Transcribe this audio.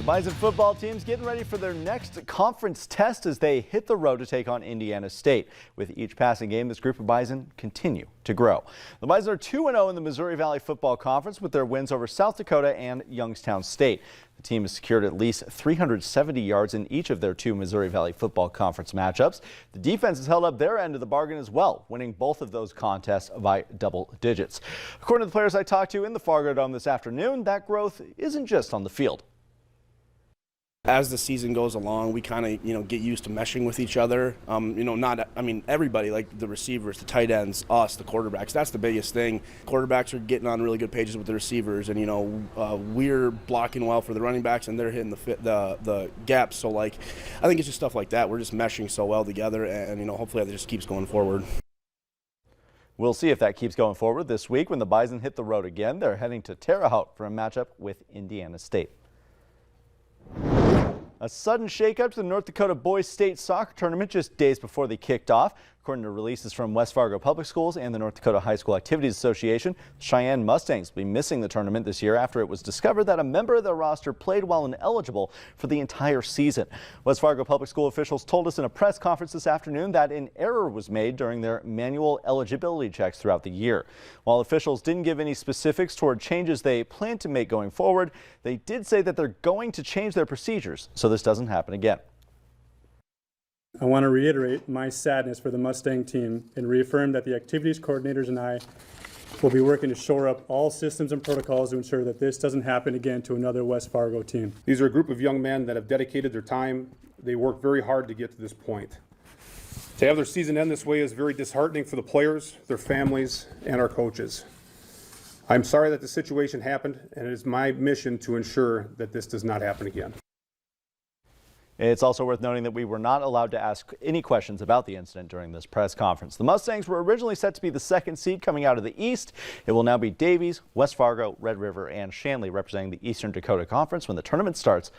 Bison football team's getting ready for their next conference test as they hit the road to take on Indiana State. With each passing game, this group of Bison continue to grow. The Bison are 2-0 in the Missouri Valley Football Conference with their wins over South Dakota and Youngstown State. The team has secured at least 370 yards in each of their two Missouri Valley Football Conference matchups. The defense has held up their end of the bargain as well, winning both of those contests by double digits. According to the players I talked to in the Fargo Dome this afternoon, that growth isn't just on the field. As the season goes along, we kind of, get used to meshing with each other. Everybody, like the receivers, the tight ends, us, the quarterbacks. That's the biggest thing. Quarterbacks are getting on really good pages with the receivers, and we're blocking well for the running backs, and they're hitting the gaps. So, I think it's just stuff like that. We're just meshing so well together, and hopefully that just keeps going forward. We'll see if that keeps going forward this week when the Bison hit the road again. They're heading to Terre Haute for a matchup with Indiana State. A sudden shakeup to the North Dakota Boys State Soccer Tournament just days before they kicked off. According to releases from West Fargo Public Schools and the North Dakota High School Activities Association, Cheyenne Mustangs will be missing the tournament this year after it was discovered that a member of their roster played while ineligible for the entire season. West Fargo Public School officials told us in a press conference this afternoon that an error was made during their manual eligibility checks throughout the year. While officials didn't give any specifics toward changes they plan to make going forward, they did say that they're going to change their procedures so this doesn't happen again. I want to reiterate my sadness for the Mustang team and reaffirm that the activities coordinators and I will be working to shore up all systems and protocols to ensure that this doesn't happen again to another West Fargo team. These are a group of young men that have dedicated their time. They work very hard to get to this point. To have their season end this way is very disheartening for the players, their families, and our coaches. I'm sorry that the situation happened, and it is my mission to ensure that this does not happen again. It's also worth noting that we were not allowed to ask any questions about the incident during this press conference. The Mustangs were originally set to be the second seed coming out of the East. It will now be Davies, West Fargo, Red River, and Shanley representing the Eastern Dakota Conference when the tournament starts